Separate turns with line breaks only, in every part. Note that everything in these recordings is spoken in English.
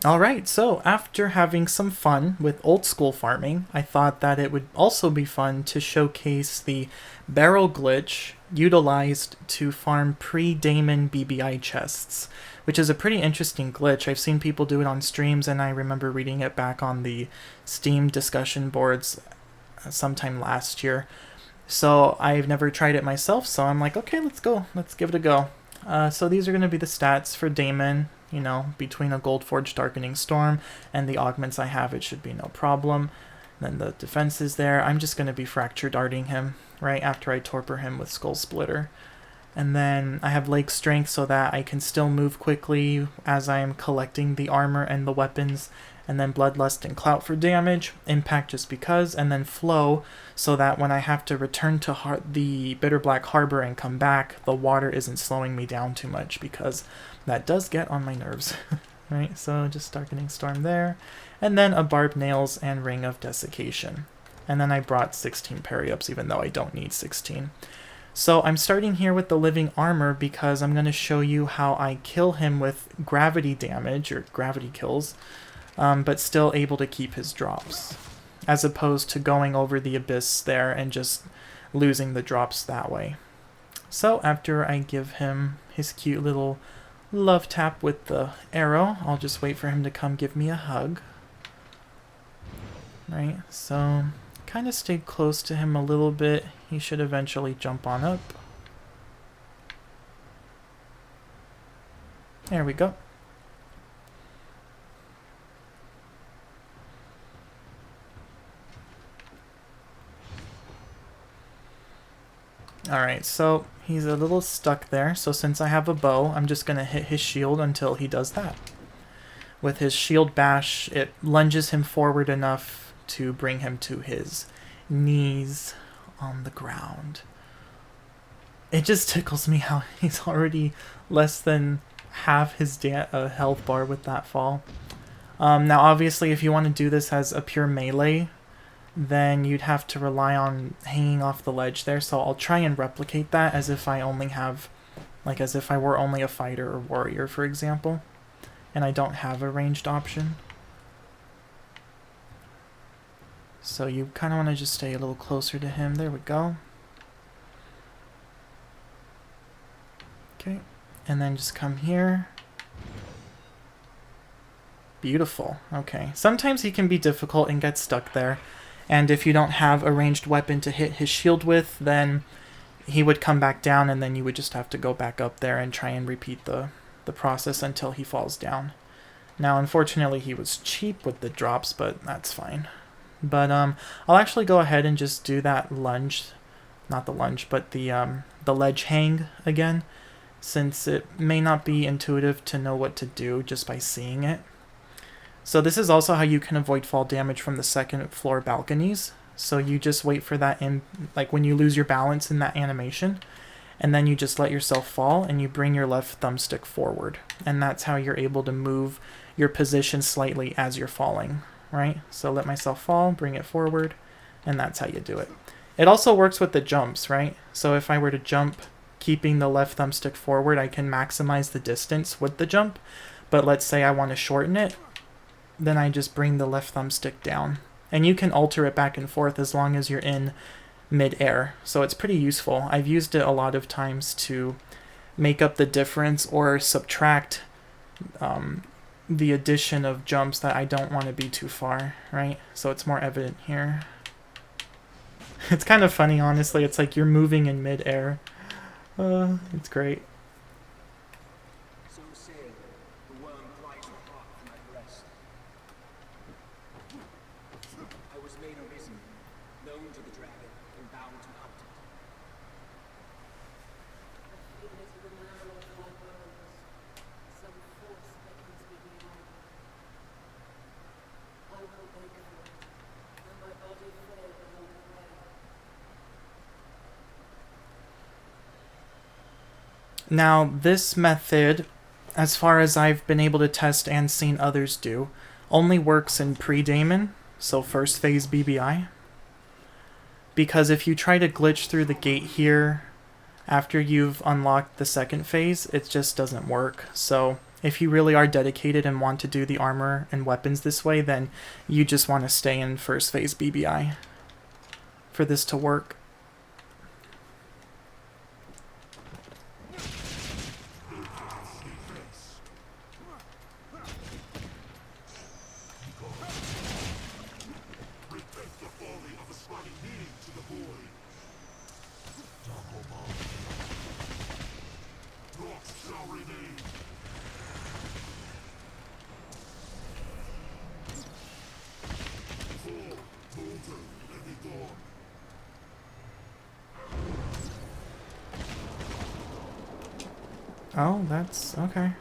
Alright, so after having some fun with old school farming, I thought that it would also be fun to showcase the barrel glitch utilized to farm pre-Daimon BBI chests, which is a pretty interesting glitch. I've seen people do it on streams, and I remember reading it back on the Steam discussion boards sometime last year. So I've never tried it myself, so I'm like, okay, let's go. Let's give it a go. So these are going to be the stats for Daimon. You know, between a Goldforge Darkening Storm and the augments I have, it should be no problem. Then the defense is there. I'm just going to be Fracture Darting him right after I torpor him with Skull Splitter. And then I have Lake Strength so that I can still move quickly as I am collecting the armor and the weapons. And then Bloodlust and Clout for damage, Impact just because, and then Flow so that when I have to return to the Bitter Black Harbor and come back, the water isn't slowing me down too much, because that does get on my nerves. Right, so just Darkening Storm there. And then a Barbed Nails and Ring of Desiccation. And then I brought 16 parry-ups even though I don't need 16. So I'm starting here with the Living Armor because I'm going to show you how I kill him with gravity damage, or gravity kills, but still able to keep his drops, as opposed to going over the abyss there and just losing the drops that way. So after I give him his cute little love tap with the arrow, I'll just wait for him to come give me a hug. Right, so kind of stayed close to him a little bit. He should eventually jump on up. There we go. Alright, so he's a little stuck there, so since I have a bow, I'm just going to hit his shield until he does that. With his shield bash, it lunges him forward enough to bring him to his knees on the ground. It just tickles me how he's already less than half his health bar with that fall. Now obviously if you want to do this as a pure melee, then you'd have to rely on hanging off the ledge there, so I'll try and replicate that as if I only have, like as if I were only a fighter or warrior, for example, and I don't have a ranged option. So you kind of want to just stay a little closer to him. There we go. Okay, and then just come here. Beautiful. Okay, sometimes he can be difficult and get stuck there. And if you don't have a ranged weapon to hit his shield with, then he would come back down, and then you would just have to go back up there and try and repeat the process until he falls down. Now, unfortunately, he was cheap with the drops, but that's fine. But I'll actually go ahead and just do that lunge, not the lunge, but the ledge hang again, since it may not be intuitive to know what to do just by seeing it. So this is also how you can avoid fall damage from the second floor balconies. So you just wait for that like when you lose your balance in that animation, and then you just let yourself fall and you bring your left thumbstick forward. And that's how you're able to move your position slightly as you're falling, right? So let myself fall, bring it forward, and that's how you do it. It also works with the jumps, right? So if I were to jump keeping the left thumbstick forward, I can maximize the distance with the jump. But let's say I want to shorten it, then I just bring the left thumbstick down. And you can alter it back and forth as long as you're in mid-air. So it's pretty useful. I've used it a lot of times to make up the difference or subtract the addition of jumps that I don't want to be too far, right? So it's more evident here. It's kind of funny, honestly. It's like you're moving in mid-air. It's great. Now, this method, as far as I've been able to test and seen others do, only works in pre-Daimon, so first phase BBI. Because if you try to glitch through the gate here after you've unlocked the second phase, it just doesn't work. So If you really are dedicated and want to do the armor and weapons this way, then you just want to stay in first phase BBI for this to work. Oh, that's okay.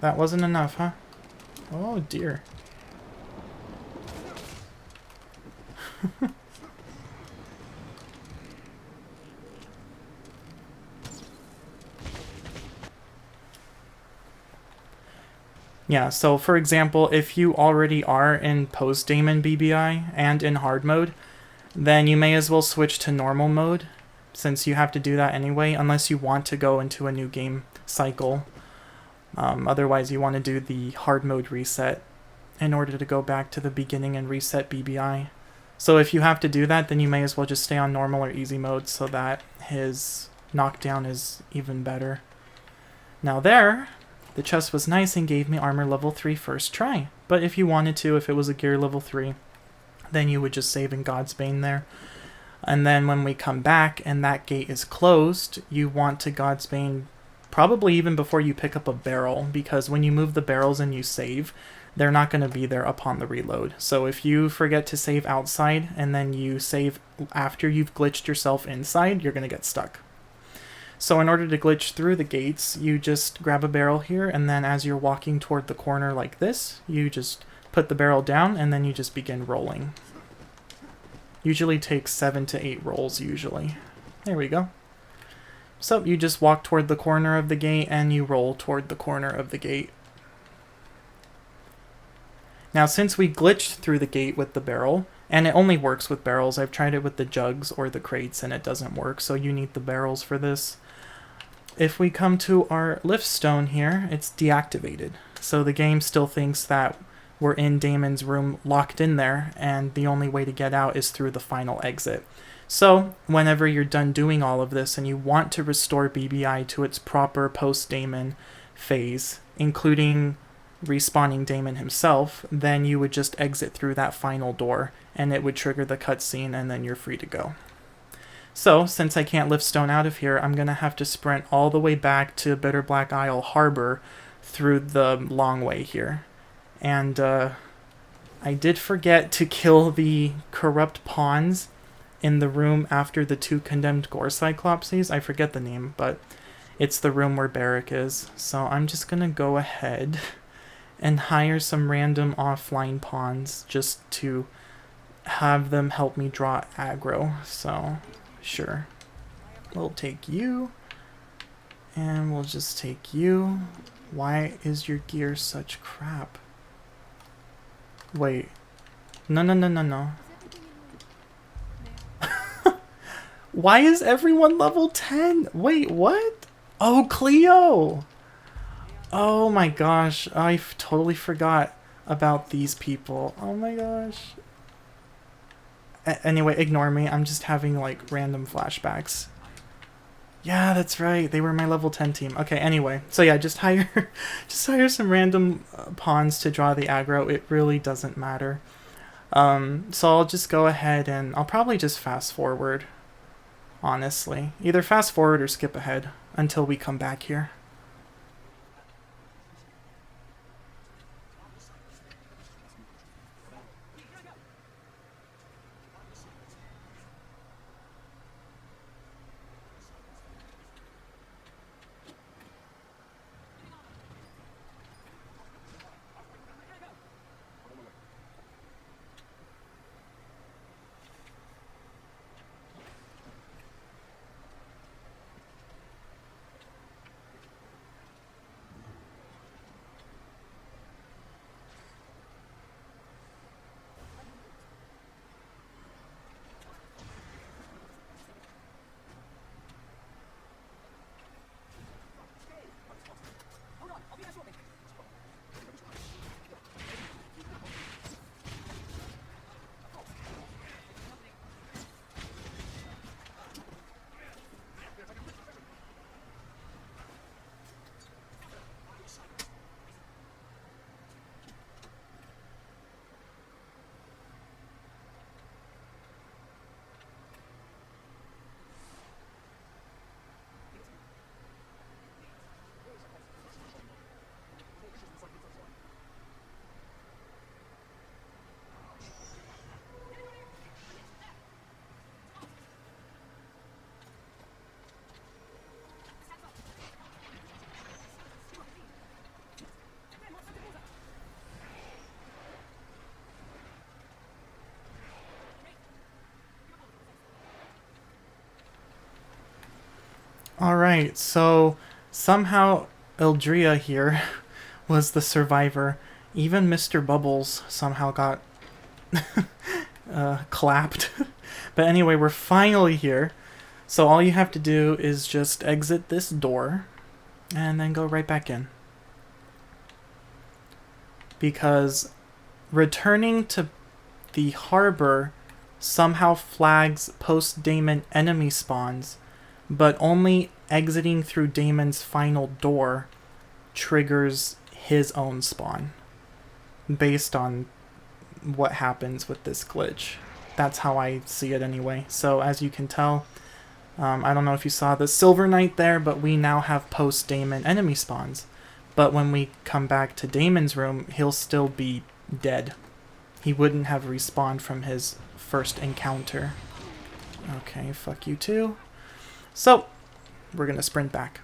That wasn't enough, huh? Oh dear. Yeah, so for example, if you already are in post-Daimon BBI and in hard mode, then you may as well switch to normal mode, since you have to do that anyway, unless you want to go into a new game cycle. Otherwise, you want to do the hard mode reset in order to go back to the beginning and reset BBI. So if you have to do that, then you may as well just stay on normal or easy mode so that his knockdown is even better. Now there, the chest was nice and gave me armor level 3 first try. But if you wanted to, if it was a gear level 3, then you would just save in God's Bane there. And then when we come back and that gate is closed, you want to God's Bane probably even before you pick up a barrel, because when you move the barrels and you save, they're not going to be there upon the reload. So if you forget to save outside and then you save after you've glitched yourself inside, you're going to get stuck. So in order to glitch through the gates, you just grab a barrel here, and then as you're walking toward the corner like this, you just put the barrel down and then you just begin rolling. Usually takes 7 to 8 rolls usually. There we go. So you just walk toward the corner of the gate and you roll toward the corner of the gate. Now since we glitched through the gate with the barrel, and it only works with barrels, I've tried it with the jugs or the crates and it doesn't work, so you need the barrels for this. If we come to our lift stone here, it's deactivated. So the game still thinks that we're in Daimon's room locked in there, and the only way to get out is through the final exit. So whenever you're done doing all of this and you want to restore BBI to its proper post-Daimon phase, including respawning Daimon himself, then you would just exit through that final door and it would trigger the cutscene and then you're free to go. So since I can't lift stone out of here, I'm going to have to sprint all the way back to Bitter Black Isle Harbor through the long way here. And I did forget to kill the corrupt pawns in the room after the 2 condemned gore cyclopses. I forget the name, but it's the room where Barrack is. So I'm just going to go ahead and hire some random offline pawns just to have them help me draw aggro. So sure, we'll take you, and we'll just take you. Why is your gear such crap? Wait. No. Why is everyone level 10? Wait, what? Oh, Cleo! Oh my gosh, I totally forgot about these people. Oh my gosh. Anyway, ignore me. I'm just having like random flashbacks. Yeah, that's right. They were my level 10 team. Okay, anyway. So yeah, just hire some random pawns to draw the aggro. It really doesn't matter. So I'll just go ahead and I'll probably just fast forward, honestly. Either fast forward or skip ahead until we come back here. Alright, so somehow Eldria here was the survivor. Even Mr. Bubbles somehow got clapped. But anyway, we're finally here. So all you have to do is just exit this door and then go right back in. Because returning to the harbor somehow flags post-Daimon enemy spawns, but only exiting through Daimon's final door triggers his own spawn, based on what happens with this glitch. That's how I see it anyway. So as you can tell, I don't know if you saw the Silver Knight there, but we now have post-Daimon enemy spawns. But when we come back to Daimon's room, he'll still be dead. He wouldn't have respawned from his first encounter. Okay, fuck you too. So, we're gonna sprint back.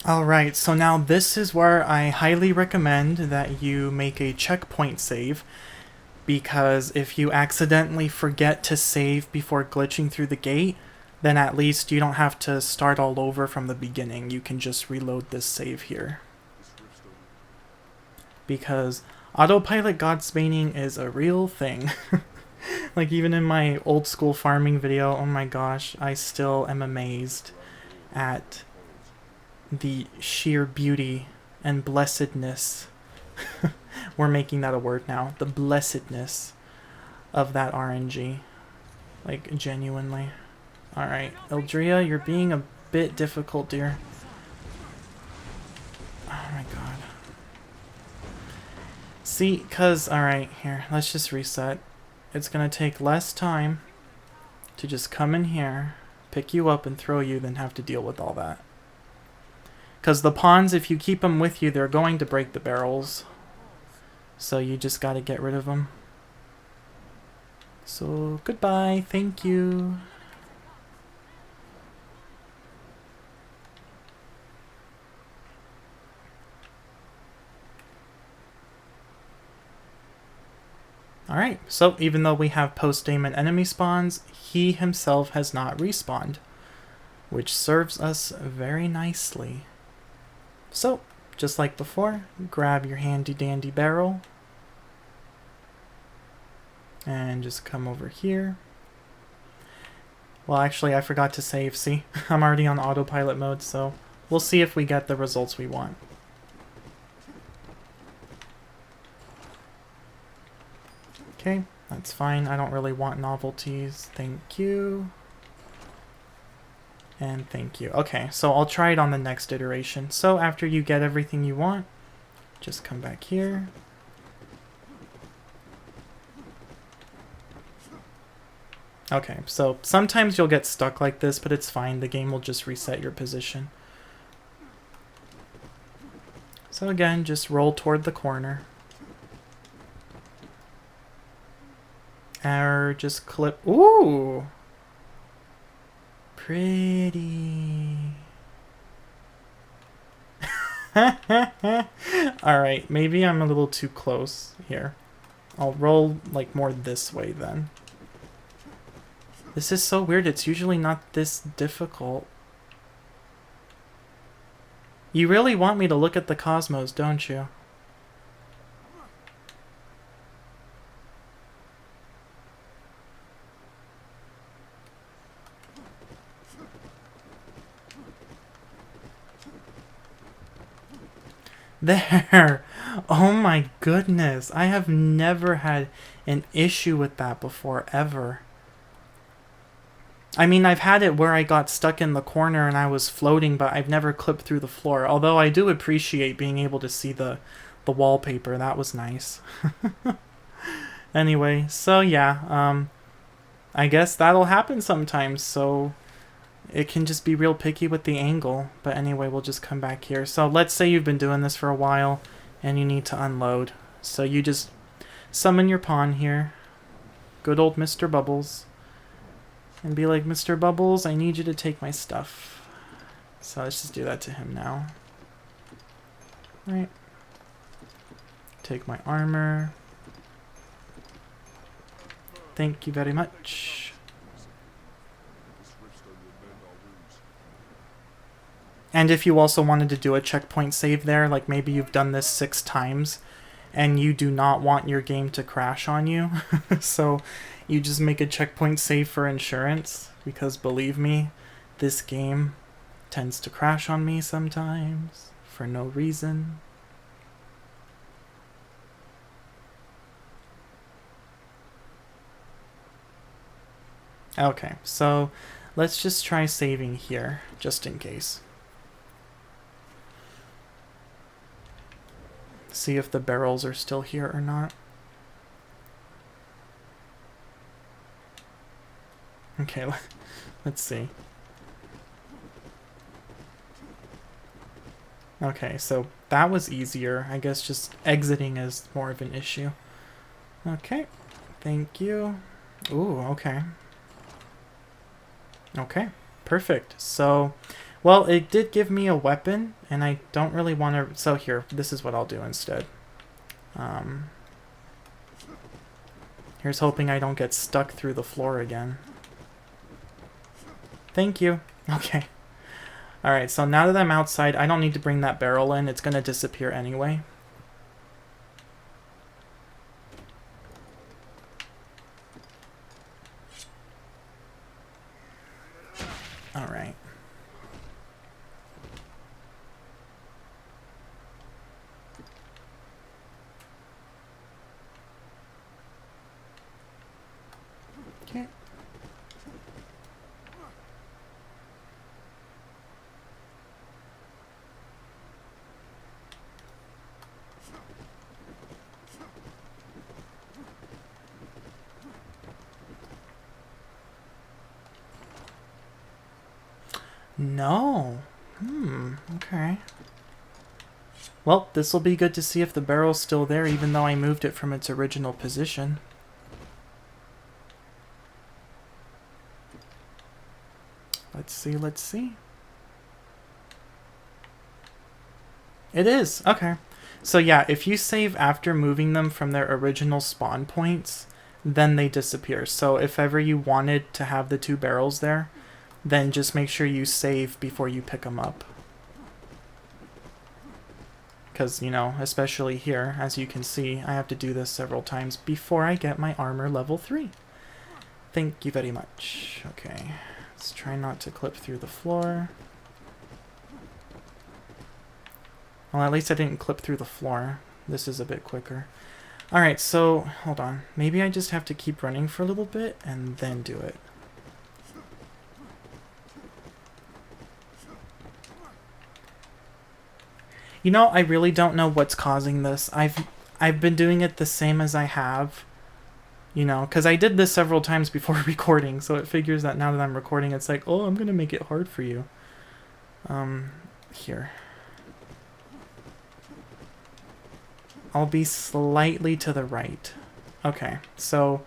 Alright, so now this is where I highly recommend that you make a checkpoint save, because if you accidentally forget to save before glitching through the gate, then at least you don't have to start all over from the beginning. You can just reload this save here. Because autopilot godspaning is a real thing. Like even in my old school farming video, oh my gosh, I still am amazed at the sheer beauty and blessedness. We're making that a word now. The blessedness of that RNG. Like, genuinely. Alright, Eldria, you're being a bit difficult, dear. Oh my god. See, cause, alright, here, let's just reset. It's gonna take less time to just come in here, pick you up and throw you than have to deal with all that. Because the pawns, if you keep them with you, they're going to break the barrels. So you just gotta get rid of them. So, goodbye. Thank you. Alright, so even though we have post-Daimon enemy spawns, he himself has not respawned, which serves us very nicely. So, just like before, grab your handy dandy barrel and just come over here. Well, actually, I forgot to save. See, I'm already on autopilot mode, so we'll see if we get the results we want. Okay, that's fine. I don't really want novelties. Thank you. And thank you. Okay, so I'll try it on the next iteration. So after you get everything you want, just come back here. Okay, so sometimes you'll get stuck like this, but it's fine. The game will just reset your position. So again, just roll toward the corner. Or just clip. Ooh! Pretty. Alright, maybe I'm a little too close here. I'll roll like more this way then. This is so weird, it's usually not this difficult. You really want me to look at the cosmos, don't you? There. Oh my goodness. I have never had an issue with that before, ever. I mean, I've had it where I got stuck in the corner and I was floating, but I've never clipped through the floor. Although I do appreciate being able to see the wallpaper. That was nice. Anyway, so yeah, I guess that'll happen sometimes, so it can just be real picky with the angle. But anyway, we'll just come back here. So let's say you've been doing this for a while and you need to unload. So you just summon your pawn here. Good old Mr. Bubbles. And be like, Mr. Bubbles, I need you to take my stuff. So let's just do that to him now. Right. Take my armor. Thank you very much. And if you also wanted to do a checkpoint save there, like maybe you've done this 6 times and you do not want your game to crash on you, so you just make a checkpoint save for insurance, because believe me, this game tends to crash on me sometimes for no reason. Okay, so let's just try saving here, just in case. See if the barrels are still here or not. Okay, let's see. Okay, so that was easier. I guess just exiting is more of an issue. Okay, thank you. Ooh, okay. Okay, perfect. So, well, it did give me a weapon, and I don't really want to... So here, this is what I'll do instead. Here's hoping I don't get stuck through the floor again. Thank you. Okay. Alright, so now that I'm outside, I don't need to bring that barrel in. It's going to disappear anyway. Alright. Okay. No. Okay. Well, this will be good to see if the barrel's still there, even though I moved it from its original position. Let's see, let's see. It is. Okay. So yeah, if you save after moving them from their original spawn points, then they disappear. So if ever you wanted to have the 2 barrels there, then just make sure you save before you pick them up. Because, you know, especially here, as you can see, I have to do this several times before I get my armor level 3. Thank you very much. Okay, let's try not to clip through the floor. Well, at least I didn't clip through the floor. This is a bit quicker. Alright, so, hold on. Maybe I just have to keep running for a little bit and then do it. You know, I really don't know what's causing this. I've been doing it the same as I have, you know, because I did this several times before recording, so it figures that now that I'm recording, it's like, oh, I'm going to make it hard for you. Here. I'll be slightly to the right. Okay, so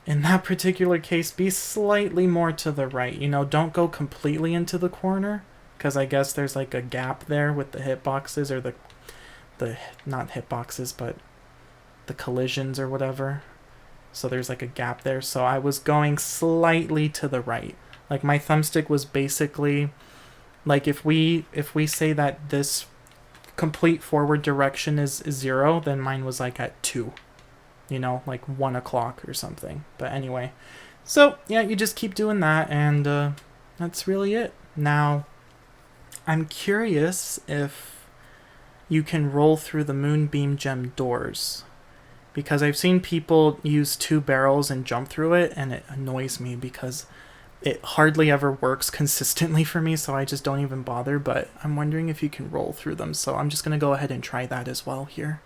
in that particular case, be slightly more to the right. You know, don't go completely into the corner, because I guess there's like a gap there with the hitboxes, or the not hitboxes, but the collisions or whatever. So there's like a gap there. So I was going slightly to the right. Like my thumbstick was basically like, if we say that this complete forward direction is 0, then mine was like at 2. You know, like 1 o'clock or something. But anyway, so yeah, you just keep doing that, and that's really it. Now, I'm curious if you can roll through the moonbeam gem doors. Because I've seen people use 2 barrels and jump through it, and it annoys me because it hardly ever works consistently for me, so I just don't even bother. But I'm wondering if you can roll through them, so I'm just going to go ahead and try that as well here.